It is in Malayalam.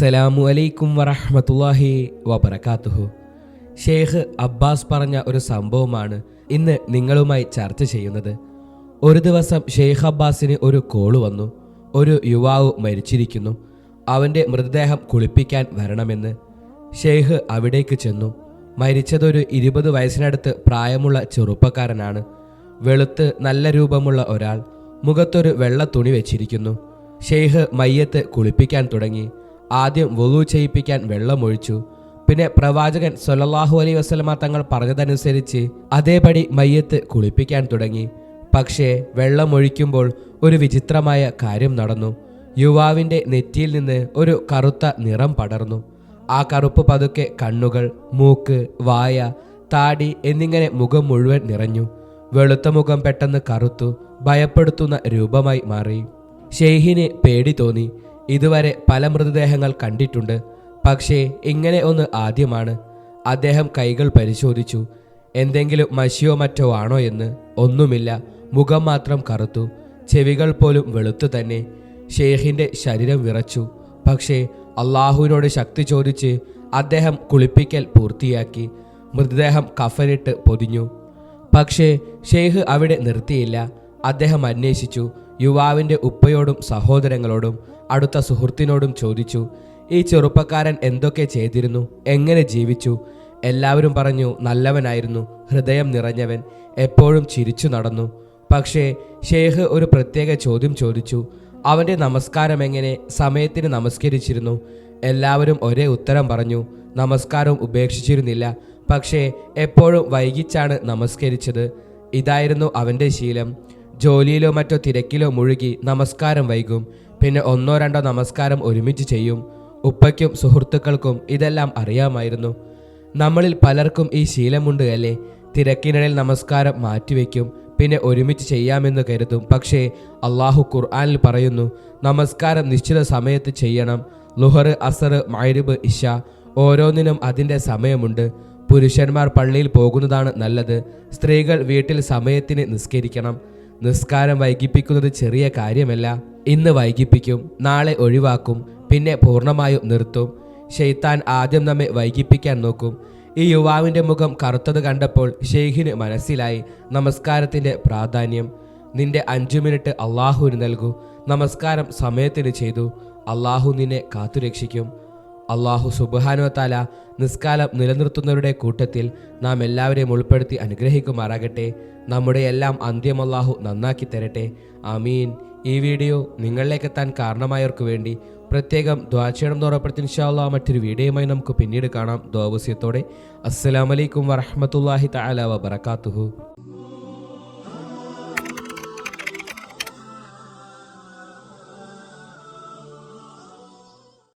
അസ്സലാമു അലൈക്കും വറഹ്മത്തുള്ളാഹി വബറകാതുഹു. ഷെയ്ഖ് അബ്ബാസ് പറഞ്ഞ ഒരു സംഭവമാണ് ഇന്ന് നിങ്ങളുമായി ചർച്ച ചെയ്യുന്നത്. ഒരു ദിവസം ഷെയ്ഖ് അബ്ബാസിന് ഒരു കോള് വന്നു. ഒരു യുവാവ് മരിച്ചിരിക്കുന്നു, അവൻ്റെ മൃതദേഹം കുളിപ്പിക്കാൻ വരണമെന്ന്. ഷെയ്ഖ് അവിടേക്ക് ചെന്നു. മരിച്ചതൊരു 20 വയസ്സിനടുത്ത് പ്രായമുള്ള ചെറുപ്പക്കാരനാണ്. വെളുത്ത് നല്ല രൂപമുള്ള ഒരാൾ, മുഖത്തൊരു വെള്ള തുണി വെച്ചിരിക്കുന്നു. ഷെയ്ഖ് മയ്യത്ത് കുളിപ്പിക്കാൻ തുടങ്ങി. ആദ്യം വുളു ചെയ്യിപ്പിക്കാൻ വെള്ളമൊഴിച്ചു. പിന്നെ പ്രവാചകൻ സ്വല്ലല്ലാഹു അലൈഹി വസല്ലമ തങ്ങൾ പറഞ്ഞതനുസരിച്ച് അതേപടി മയ്യത്ത് കുളിപ്പിക്കാൻ തുടങ്ങി. പക്ഷേ വെള്ളമൊഴിക്കുമ്പോൾ ഒരു വിചിത്രമായ കാര്യം നടന്നു. യുവാവിൻ്റെ നെറ്റിയിൽ നിന്ന് ഒരു കറുത്ത നിറം പടർന്നു. ആ കറുപ്പ് പതുക്കെ കണ്ണുകൾ, മൂക്ക്, വായ, താടി എന്നിങ്ങനെ മുഖം മുഴുവൻ നിറഞ്ഞു. വെളുത്ത മുഖം പെട്ടെന്ന് കറുത്തു ഭയപ്പെടുത്തുന്ന രൂപമായി മാറി. ഷെയ്ഖിന് പേടി തോന്നി. ഇതുവരെ പല മൃതദേഹങ്ങൾ കണ്ടിട്ടുണ്ട്, പക്ഷേ ഇങ്ങനെ ഒന്ന് ആദ്യമാണ്. അദ്ദേഹം കൈകൾ പരിശോധിച്ചു. എന്തെങ്കിലും മഷിയോ മറ്റോ ആണോ എന്ന്. ഒന്നുമില്ല, മുഖം മാത്രം കറുത്തു, ചെവികൾ പോലും വെളുത്തു തന്നെ. ഷെയ്ഖിൻ്റെ ശരീരം വിറച്ചു. പക്ഷേ അള്ളാഹുവിനോട് ശക്തി ചോദിച്ച് അദ്ദേഹം കുളിപ്പിക്കൽ പൂർത്തിയാക്കി. മൃതദേഹം കഫനിട്ട് പൊതിഞ്ഞു. പക്ഷേ ഷെയ്ഖ് അവിടെ നിർത്തിയില്ല. അദ്ദേഹം അന്വേഷിച്ചു. യുവാവിൻ്റെ ഉപ്പയോടും സഹോദരങ്ങളോടും അടുത്ത സുഹൃത്തിനോടും ചോദിച്ചു, ഈ ചെറുപ്പക്കാരൻ എന്തൊക്കെ ചെയ്തിരുന്നു, എങ്ങനെ ജീവിച്ചു? എല്ലാവരും പറഞ്ഞു, നല്ലവനായിരുന്നു, ഹൃദയം നിറഞ്ഞവൻ, എപ്പോഴും ചിരിച്ചു നടന്നു. പക്ഷേ ഷെയ്ഖ് ഒരു പ്രത്യേക ചോദ്യം ചോദിച്ചു. അവൻ്റെ നമസ്കാരം എങ്ങനെ? സമയത്തിന് നമസ്കരിച്ചിരുന്നു? എല്ലാവരും ഒരേ ഉത്തരം പറഞ്ഞു. നമസ്കാരം ഉപേക്ഷിച്ചിരുന്നില്ല, പക്ഷേ എപ്പോഴും വൈകിച്ചാണ് നമസ്കരിച്ചത്. ഇതായിരുന്നു അവൻ്റെ ശീലം. ജോലിയിലോ മറ്റോ തിരക്കിലോ മുഴുകി നമസ്കാരം വൈകും, പിന്നെ 1-2 നമസ്കാരം ഒരുമിച്ച് ചെയ്യും. ഉപ്പയ്ക്കും സുഹൃത്തുക്കൾക്കും ഇതെല്ലാം അറിയാമായിരുന്നു. നമ്മളിൽ പലർക്കും ഈ ശീലമുണ്ട് അല്ലേ? തിരക്കിനിടയിൽ നമസ്കാരം മാറ്റിവെക്കും, പിന്നെ ഒരുമിച്ച് ചെയ്യാമെന്ന് കരുതും. പക്ഷേ അള്ളാഹു ഖുർആനിൽ പറയുന്നു, നമസ്കാരം നിശ്ചിത സമയത്ത് ചെയ്യണം. ളുഹർ, അസർ, മഗ്രിബ്, ഇശ ഓരോന്നിനും അതിൻ്റെ സമയമുണ്ട്. പുരുഷന്മാർ പള്ളിയിൽ പോകുന്നതാണ് നല്ലത്. സ്ത്രീകൾ വീട്ടിൽ സമയത്തിന് നിസ്കരിക്കണം. നിസ്കാരം വൈകിപ്പിക്കുന്നത് ചെറിയ കാര്യമല്ല. ഇന്ന് വൈകിപ്പിക്കും, നാളെ ഒഴിവാക്കും, പിന്നെ പൂർണ്ണമായും നിർത്തും. ശൈത്താൻ ആദ്യം നമ്മെ വൈകിപ്പിക്കാൻ നോക്കും. ഈ യുവാവിൻ്റെ മുഖം കറുത്തത് കണ്ടപ്പോൾ ഷെയ്ഖിന് മനസ്സിലായി നമസ്കാരത്തിൻ്റെ പ്രാധാന്യം. നിന്റെ 5 മിനിറ്റ് അള്ളാഹുവിന് നൽകൂ. നമസ്കാരം സമയത്തിന് ചെയ്തു, അള്ളാഹു നിന്നെ കാത്തുരക്ഷിക്കും. അള്ളാഹു സുബ്ഹാനഹു വ തആല നിസ്കാരം നിലനിർത്തുന്നവരുടെ കൂട്ടത്തിൽ നാം എല്ലാവരെയും ഉൾപ്പെടുത്തി അനുഗ്രഹിക്കുമാറാകട്ടെ. നമ്മുടെ എല്ലാം അന്ത്യം അള്ളാഹു നന്നാക്കി തരട്ടെ. ആമീൻ. ഈ വീഡിയോ നിങ്ങളിലേക്ക് എത്താൻ കാരണമായവർക്ക് വേണ്ടി പ്രത്യേകം ദുആ ചെയ്യണമെന്ന് ഉറപ്പെടുത്തി. ഇൻഷാ അല്ലാഹ് മറ്റൊരു വീഡിയോയുമായി നമുക്ക് പിന്നീട് കാണാം. ദുആ വസിയത്തോടെ. അസ്സലാമു അലൈക്കും വറഹ്മത്തുള്ളാഹി തആല വബറകാതുഹു.